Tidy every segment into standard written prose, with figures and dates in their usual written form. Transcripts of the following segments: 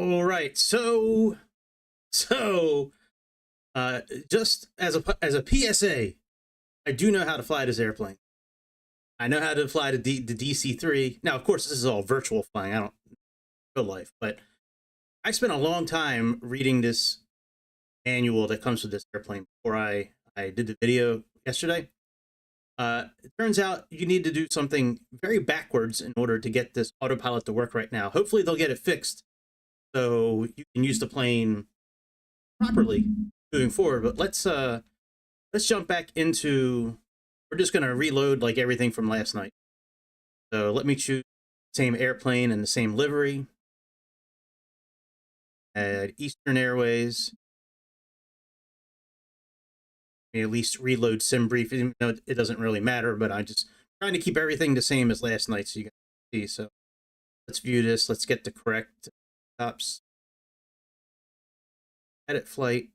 All right, so just as a PSA, I do know how to fly this airplane. I know how to fly the DC-3. Now, of course, this is all virtual flying. I don't real life, but I spent a long time reading this manual that comes with this airplane before I did the video yesterday. It turns out you need to do something very backwards in order to get this autopilot to work right now. Hopefully they'll get it fixed so you can use the plane properly moving forward. But let's jump back into, we're just going to reload like everything from last night. So let me choose the same airplane and the same livery. At Eastern Airways. At least reload SimBrief, even though it doesn't really matter, but I'm just trying to keep everything the same as last night so you can see. So let's view this. Let's get the correct stops. Edit flight.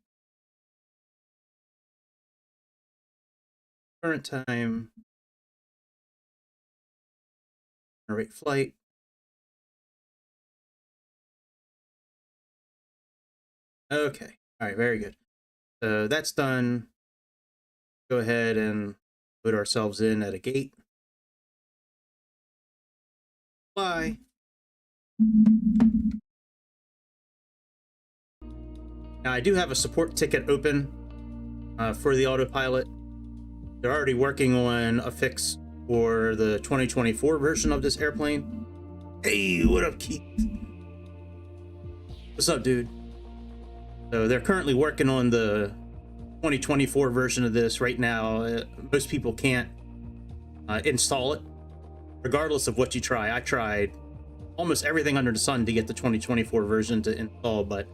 Current time. Generate flight. Okay. All right, very good. So that's done. Go ahead and put ourselves in at a gate. Fly. Now I do have a support ticket open for the autopilot. They're already working on a fix for the 2024 version of this airplane. Hey, what up, Keith? What's up, dude? So they're currently working on the 2024 version of this right now. Most people can't install it, regardless of what you try. I tried almost everything under the sun to get the 2024 version to install, but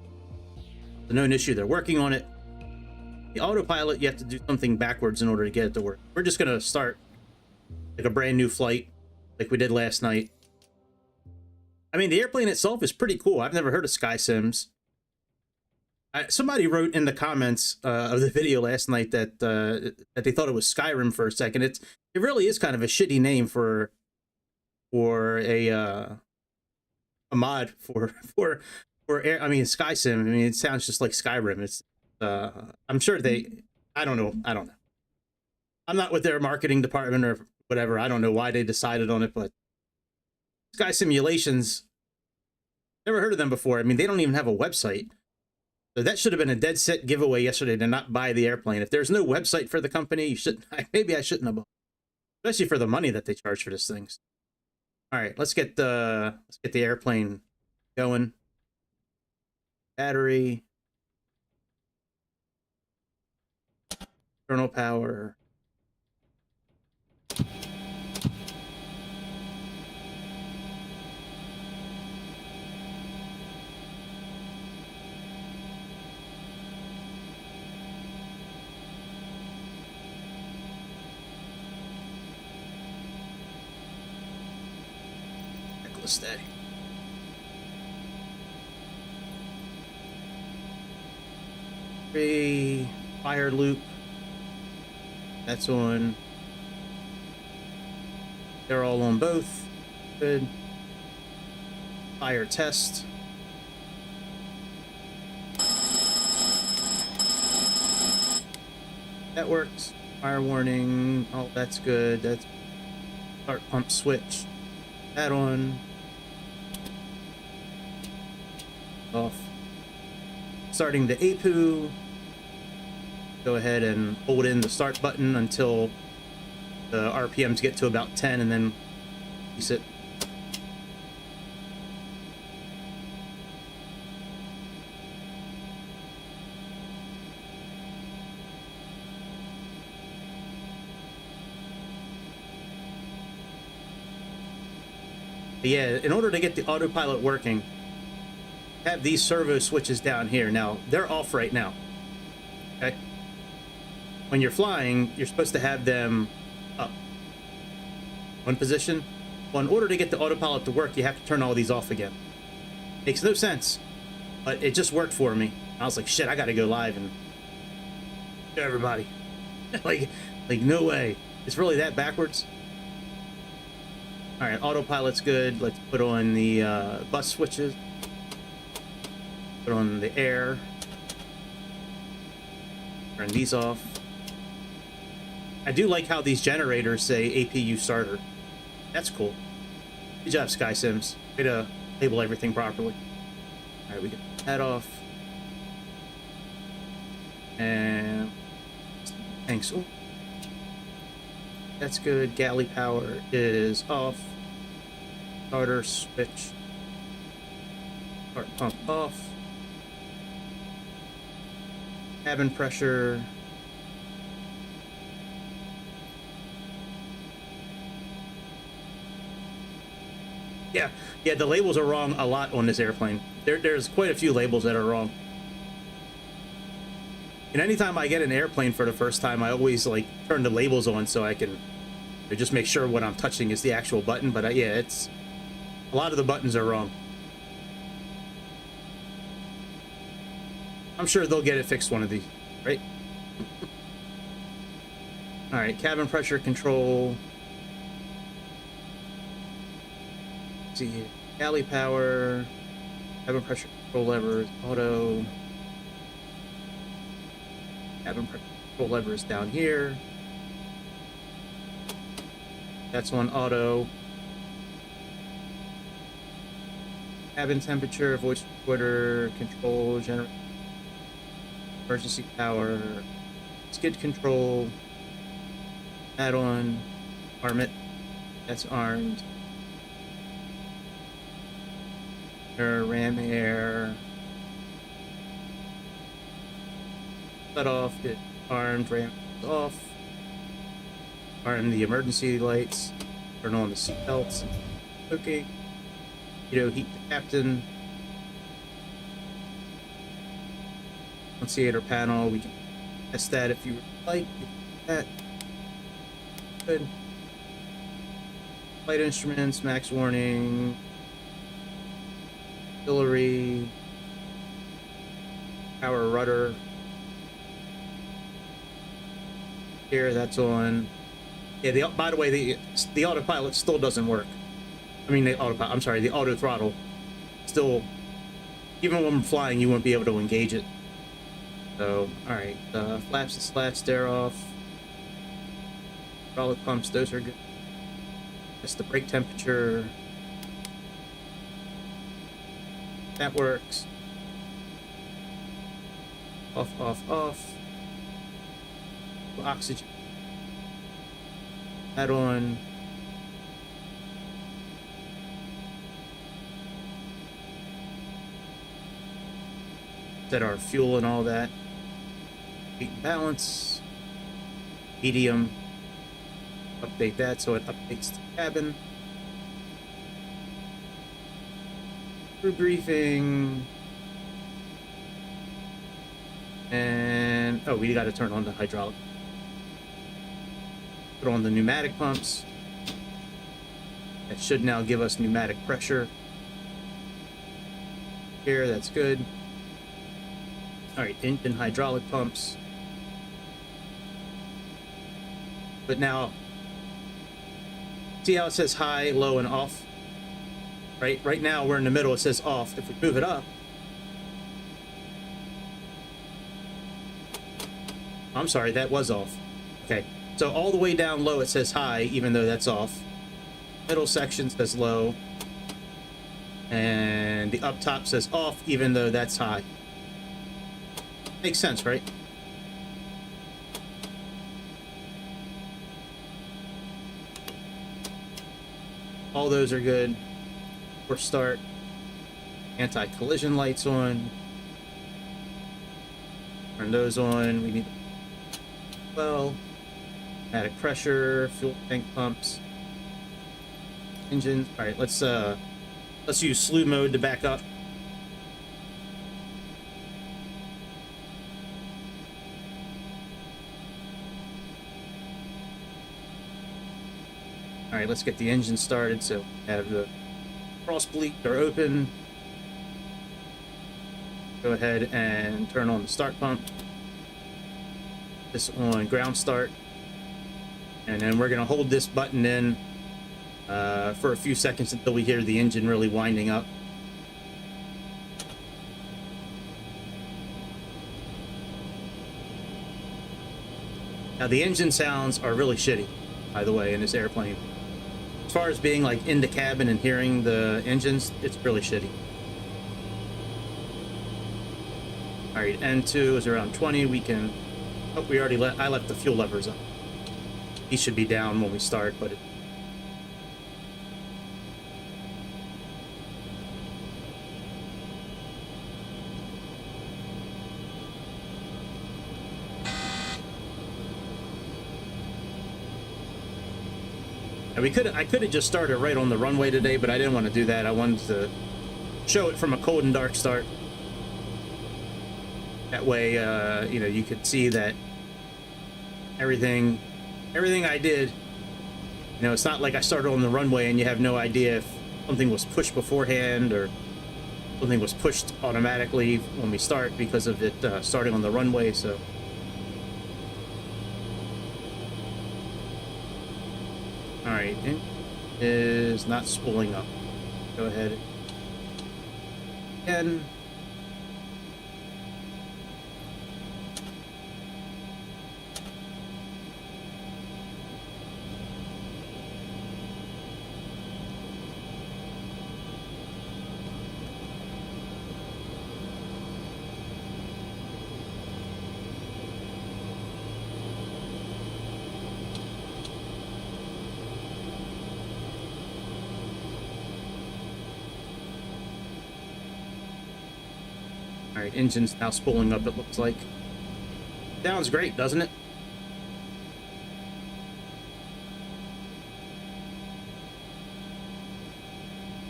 it's a known issue. They're working on it. The autopilot, you have to do something backwards in order to get it to work. We're just going to start like a brand new flight like we did last night. I mean, the airplane itself is pretty cool. I've never heard of SkySims. Somebody wrote in the comments of the video last night that that they thought it was Skyrim for a second. It really is kind of a shitty name for a mod for air. I mean, SkySim. I mean, it sounds just like Skyrim. It's I'm sure I don't know. I'm not with their marketing department or whatever. I don't know why they decided on it, but Sky Simulations, never heard of them before. I mean, they don't even have a website. So that should have been a dead set giveaway yesterday to not buy the airplane. If there's no website for the company, you shouldn't. Maybe I shouldn't have bought, especially for the money that they charge for this thing. All right, let's get the airplane going. Battery, internal power. Steady. Fire loop. That's on. They're all on both. Good. Fire test. That works. Fire warning. Oh, that's good. That's start pump switch. That on. Off. Starting the APU. Go ahead and hold in the start button until the RPMs get to about 10 and then release it. But yeah, in order to get the autopilot working, have these servo switches down here. Now, they're off right now. Okay? When you're flying, you're supposed to have them up. One position. Well, in order to get the autopilot to work, you have to turn all these off again. Makes no sense. But it just worked for me. I was like, shit, I gotta go live and show everybody. like no way. It's really that backwards. All right, autopilot's good. Let's put on the bus switches. Put on the air. Turn these off. I do like how these generators say APU starter. That's cool. Good job, SkySims. Way to label everything properly. All right, we get that off. And thanks. Oh, that's good. Galley power is off. Starter switch. Start pump off. Cabin pressure. Yeah, the labels are wrong a lot on this airplane. There's quite a few labels that are wrong. And anytime I get an airplane for the first time, I always like turn the labels on so I can just make sure what I'm touching is the actual button. But yeah, it's a lot of the buttons are wrong. I'm sure they'll get it fixed one of these, right? All right, cabin pressure control. Let's see here. Galley power, cabin pressure control levers, auto. Cabin pressure control levers down here. That's on auto. Cabin temperature, voice recorder, control, generator, emergency power, skid control, add-on, arm it. That's armed. Ram air. Cut off. It armed. Ram off. Arm the emergency lights. Turn on the seat belts. Okay. Heat the captain. Annunciator panel. We can test that if you would like. That. Good. Flight instruments. Max warning. Auxiliary, power rudder. Here, that's on. Yeah, by the way, the autopilot still doesn't work. I mean, the autopilot. I'm sorry, the auto throttle. Still, even when we're flying, you won't be able to engage it. So, all right, flaps and slats, they're off. Hydraulic pumps, those are good. That's the brake temperature. That works. Off, off, off. Oxygen. Add on. Set our fuel and all that. Weight and balance. Medium. Update that so it updates the cabin. Crew briefing. And oh, we got to turn on the hydraulic. Put on the pneumatic pumps. That should now give us pneumatic pressure. Here, that's good. All right, engine hydraulic pumps. But now, see how it says high, low, and off? Right now we're in the middle, it says off. If we move it up, I'm sorry, that was off. Okay, so all the way down low it says high, even though that's off. Middle section says low, and the up top says off, even though that's high. Makes sense, right? All those are good. For start, anti-collision lights on. Turn those on. We need well, pneumatic pressure, fuel tank pumps, engines. All right, let's use slew mode to back up. All right, let's get the engine started. So have the cross bleed are open. Go ahead and turn on the start pump. This on ground start. And then we're going to hold this button in for a few seconds until we hear the engine really winding up. Now the engine sounds are really shitty, by the way, in this airplane. As far as being like in the cabin and hearing the engines, it's really shitty. All right, N2 is around 20. We can. Oh, we already I left the fuel levers up. He should be down when we start, but and I could have just started right on the runway today, but I didn't want to do that. I wanted to show it from a cold and dark start. That way, you know, you could see that everything I did, you know, it's not like I started on the runway and you have no idea if something was pushed beforehand or something was pushed automatically when we start because of it starting on the runway. So all right, it is not spooling up. Go ahead again. All right, engine's now spooling up, it looks like. Sounds great, doesn't it?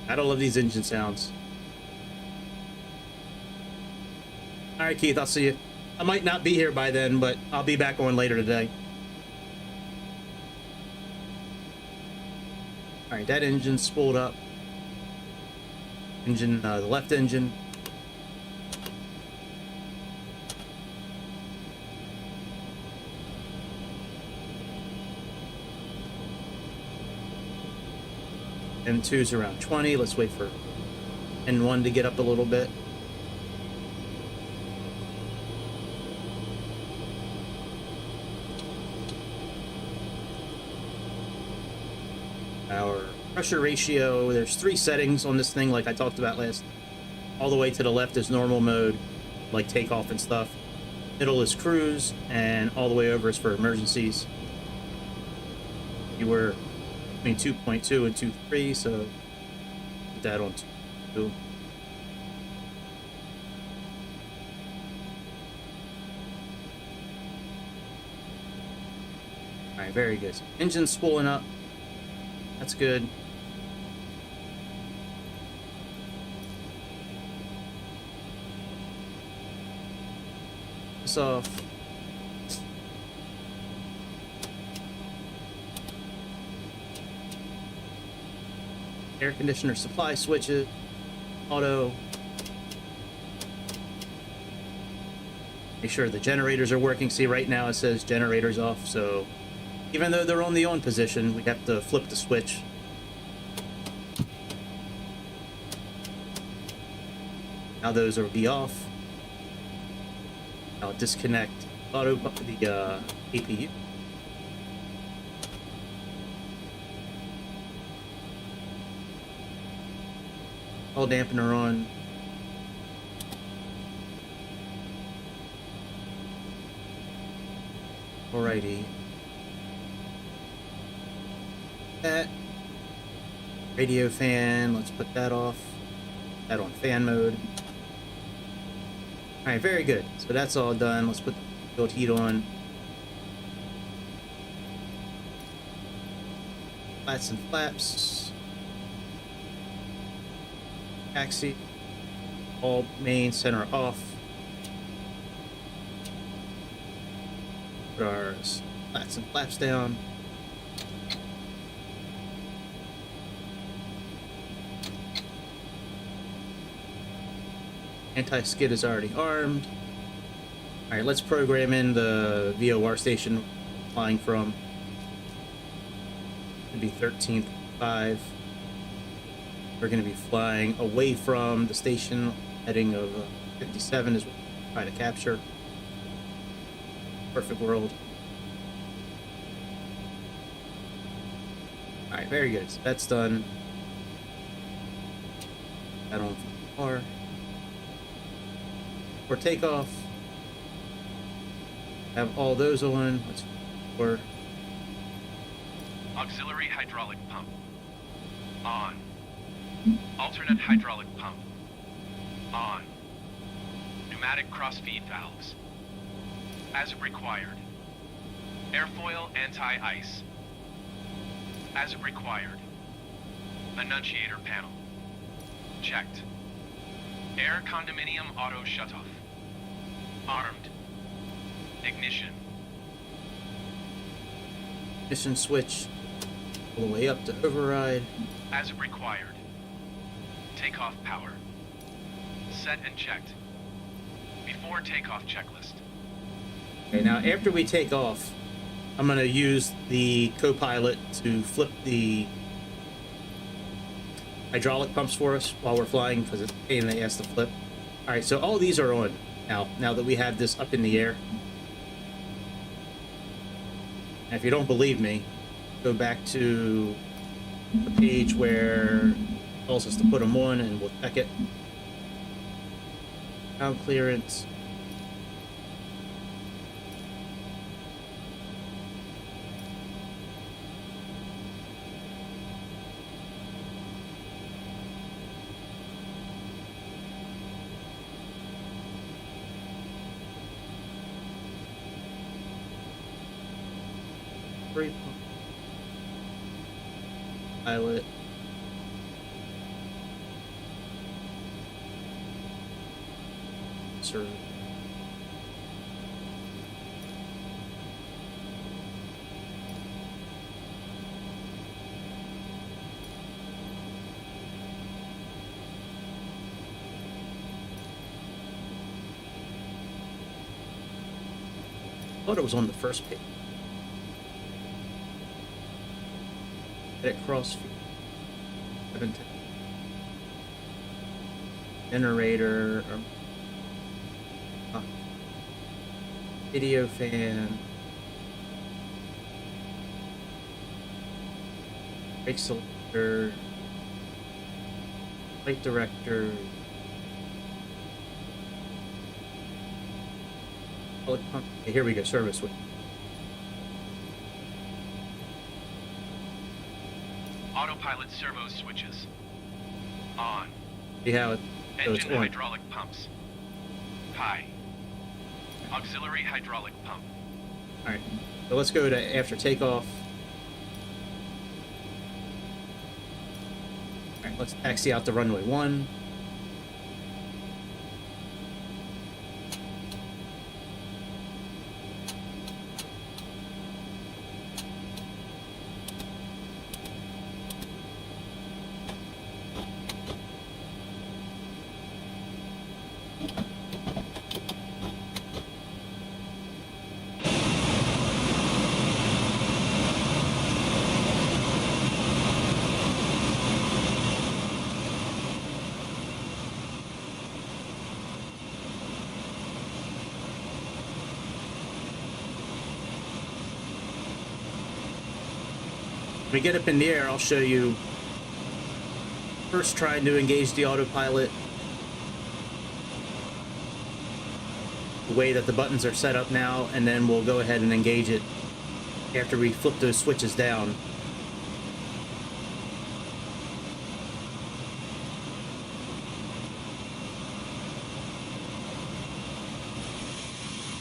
I don't love these engine sounds. All right, Keith, I'll see you. I might not be here by then, but I'll be back on later today. All right, that engine's spooled up. Engine, the left engine. N2's around 20. Let's wait for N1 to get up a little bit. Our pressure ratio, there's 3 settings on this thing like I talked about last. All the way to the left is normal mode, like takeoff and stuff. Middle is cruise, and all the way over is for emergencies. You were between 2.2 and 2.3, so put that on 2. All right, very good. So engine's spooling up. That's good. This off. Air conditioner supply switches, auto. Make sure the generators are working. See, right now it says generators off, so even though they're on the on position, we have to flip the switch. Now those will be off. I'll disconnect the APU. All dampener on. Alrighty. That radio fan, let's put that off. That on fan mode. Alright, very good. So that's all done. Let's put the field heat on. Flats and flaps. Taxi. All main center off. Put our flats and flaps down. Anti-skid is already armed. All right, let's program in the VOR station flying from. It'd be 13.5. We're going to be flying away from the station. Heading of 57 is what we're trying to capture. Perfect world. right, very good. So that's done. That on R. For takeoff. Have all those on. Let's for auxiliary hydraulic pump on. Alternate hydraulic pump on. Pneumatic cross-feed valves as required. Airfoil anti-ice as required. Annunciator panel checked. Air condominium auto shutoff armed. Ignition switch all the way up to override. as required. Takeoff power set and checked. Before takeoff checklist. Okay, now after we take off, I'm going to use the Copilot to flip the hydraulic pumps for us while we're flying, because it's a pain in the ass to flip. All right, so all these are on now that we have this up in the air. And if you don't believe me, go back to the page where it tells us to put them on, and we'll check it. Ground clearance. Pilot. Sir. I thought it was on the first page. Edit crossfeed. Generator. Video fan. Brake selector. Light director. Okay, here we go. Service switch. Autopilot servo switches on. See how Engine hydraulic pumps high. Auxiliary hydraulic pump. All right, so let's go to after takeoff. All right, let's taxi out to runway 1. When we get up in the air, I'll show you first trying to engage the autopilot, the way that the buttons are set up now, and then we'll go ahead and engage it after we flip those switches down.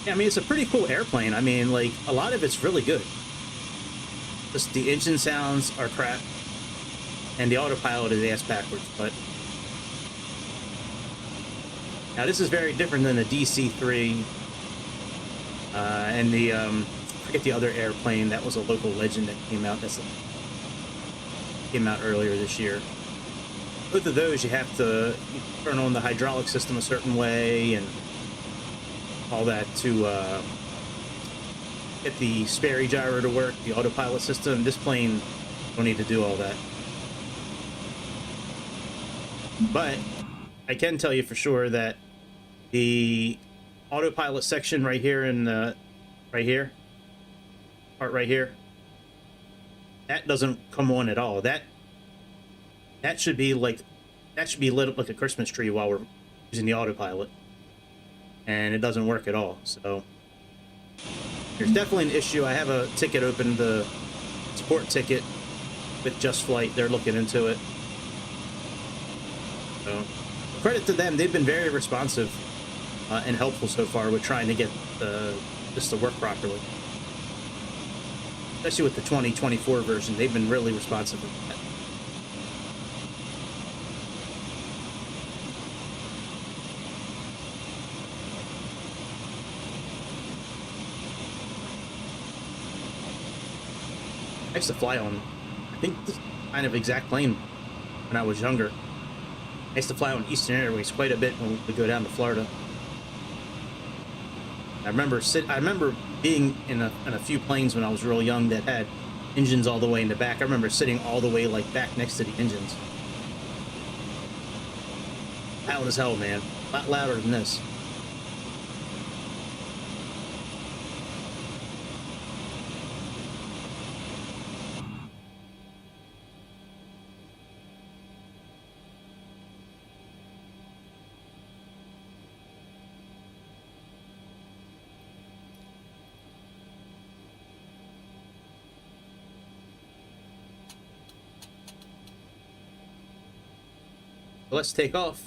Yeah, I mean, it's a pretty cool airplane. I mean, like, a lot of it's really good. Just the engine sounds are crap, and the autopilot is ass backwards. But now this is very different than the DC-3 and the I forget the other airplane that was a local legend that came out. Came out earlier this year. Both of those you have to turn on the hydraulic system a certain way and all that to get the Sperry gyro to work, the autopilot system. This plane don't need to do all that. But I can tell you for sure that the autopilot section right here in the part right here, that doesn't come on at all. That should be like, that should be lit up like a Christmas tree while we're using the autopilot, and it doesn't work at all. So there's definitely an issue. I have a ticket open, the support ticket with Just Flight. They're looking into it. So credit to them. They've been very responsive and helpful so far with trying to get this to work properly. Especially with the 2024 version, they've been really responsive with that. I used to fly on, I think, this kind of exact plane when I was younger. I used to fly on Eastern Airways quite a bit when we would go down to Florida. I remember being in a few planes when I was real young that had engines all the way in the back. I remember sitting all the way like back next to the engines. Loud as hell, man. A lot louder than this. Let's take off.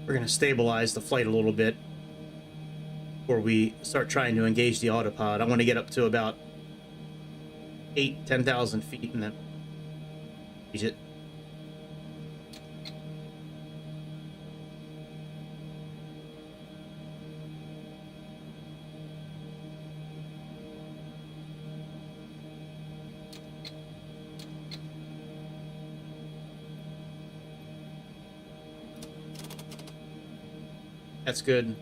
We're going to stabilize the flight a little bit before we start trying to engage the autopilot. I want to get up to about 10,000 feet and then engage it. That's good.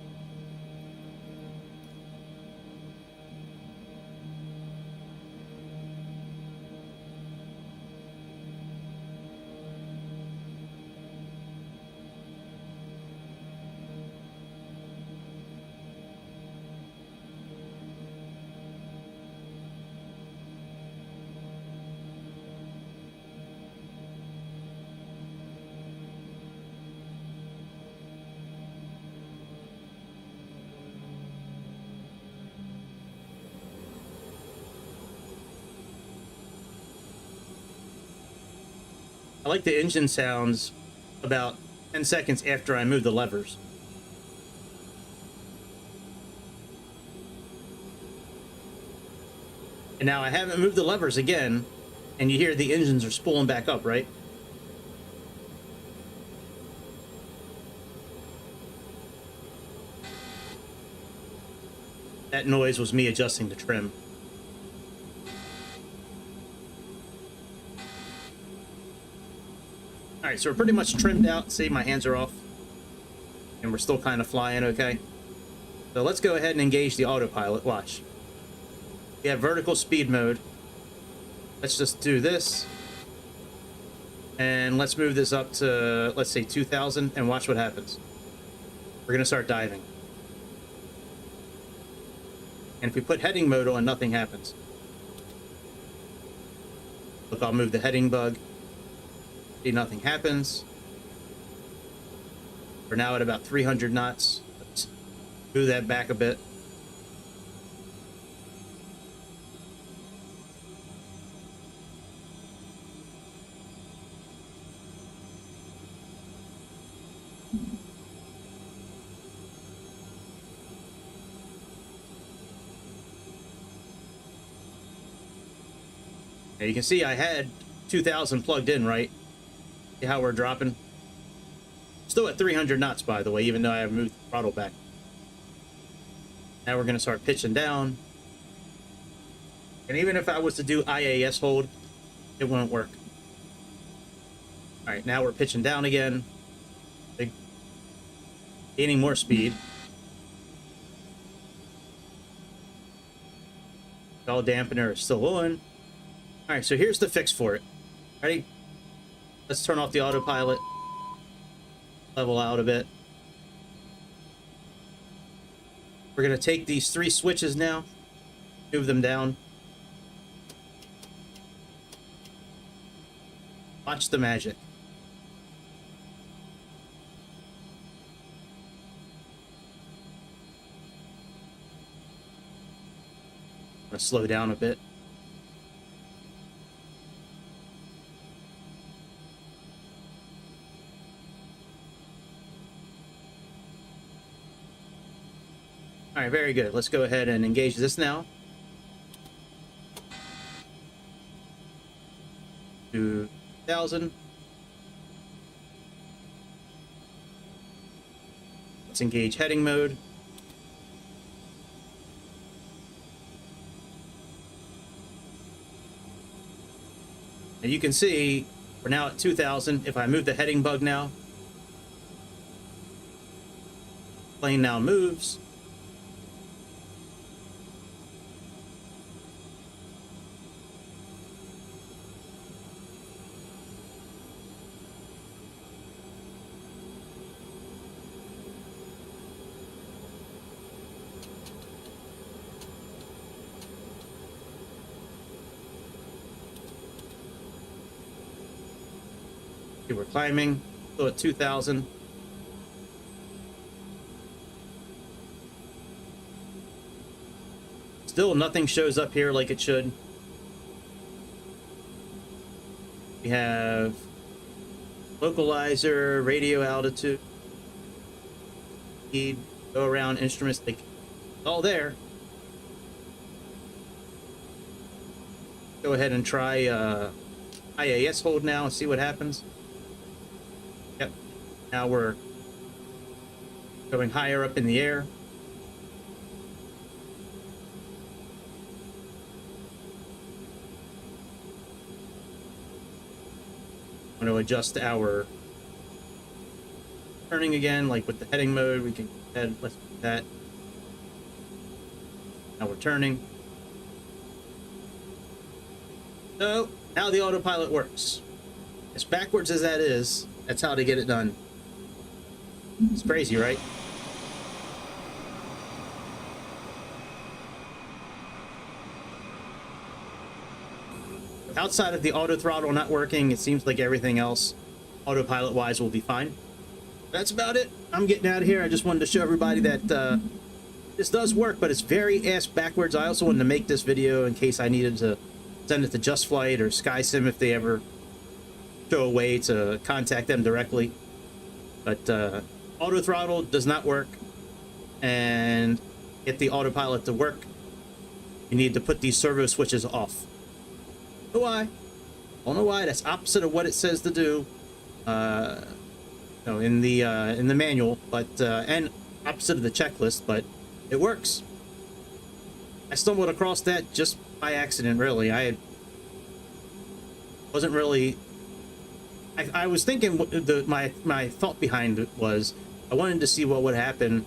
I like the engine sounds about 10 seconds after I move the levers. And now I haven't moved the levers again, and you hear the engines are spooling back up, right? That noise was me adjusting the trim. All right, so we're pretty much trimmed out. See, my hands are off. And we're still kind of flying, okay? So let's go ahead and engage the autopilot. Watch. We have vertical speed mode. Let's just do this. And let's move this up to, let's say, 2,000, and watch what happens. We're going to start diving. And if we put heading mode on, nothing happens. Look, I'll move the heading bug. See, nothing happens. We're now at about 300 knots. Let's move that back a bit. Now you can see I had 2000 plugged in, right? See how we're dropping? Still at 300 knots, by the way, even though I have moved the throttle back. Now we're going to start pitching down. And even if I was to do IAS hold, it won't work. All right, now we're pitching down again. Gaining more speed. All dampener is still on. All right, so here's the fix for it. Ready? Let's turn off the autopilot. Level out a bit. We're going to take these 3 switches now, move them down. Watch the magic. I'm going to slow down a bit. All right, very good. Let's go ahead and engage this now. 2000. Let's engage heading mode. And you can see we're now at 2000. If I move the heading bug now, plane now moves. We're climbing, still at 2000. Still nothing shows up here like it should. We have localizer, radio altitude, speed, go around instruments, like it's all there. Go ahead and try IAS hold now and see what happens. Yep. Now we're going higher up in the air. I'm going to adjust our turning again, like with the heading mode. We can head, let's do that. Now we're turning. So now the autopilot works. As backwards as that is, that's how to get it done. It's crazy, right? Outside of the auto throttle not working, it seems like everything else, autopilot wise, will be fine. That's about it. I'm getting out of here. I just wanted to show everybody that this does work, but it's very ass backwards. I also wanted to make this video in case I needed to send it to Just Flight or SkySim if they ever show a way to contact them directly. But auto throttle does not work, and get the autopilot to work, you need to put these servo switches off. Don't know why? Don't know why. That's opposite of what it says to do. No, in the manual, but and opposite of the checklist, but it works. I stumbled across that just by accident, really. I wasn't really. I was thinking my thought behind it was I wanted to see what would happen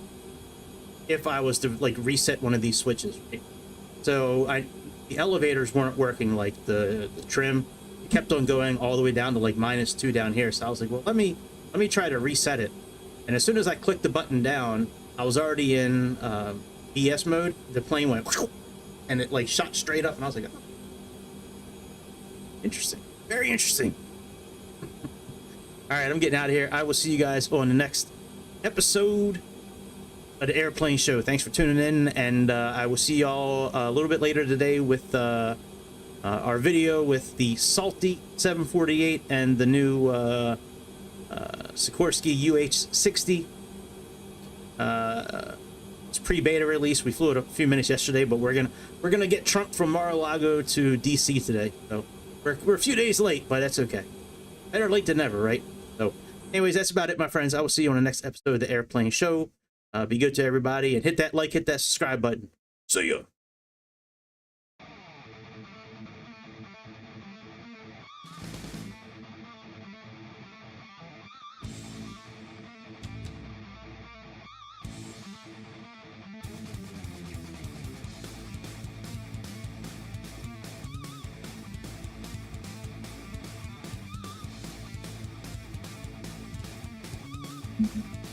if I was to like reset one of these switches. Right? So the elevators weren't working, like the trim. It kept on going all the way down to like -2 down here. So I was like, well, let me try to reset it. And as soon as I clicked the button down, I was already in BS mode. The plane went and it like shot straight up, and I was like, oh. Interesting. Very interesting. All right, I'm getting out of here. I will see you guys on the next episode of the Airplane Show. Thanks for tuning in, and I will see y'all a little bit later today with our video with the Salty 748 and the new Sikorsky UH-60. It's pre-beta release. We flew it a few minutes yesterday, but we're gonna get Trump from Mar-a-Lago to DC today. So we're a few days late, but that's okay. Better late than never, right? So, anyways, that's about it, my friends. I will see you on the next episode of the Airplane Show. Be good to everybody, and hit that like, hit that subscribe button. See ya. Mm-hmm.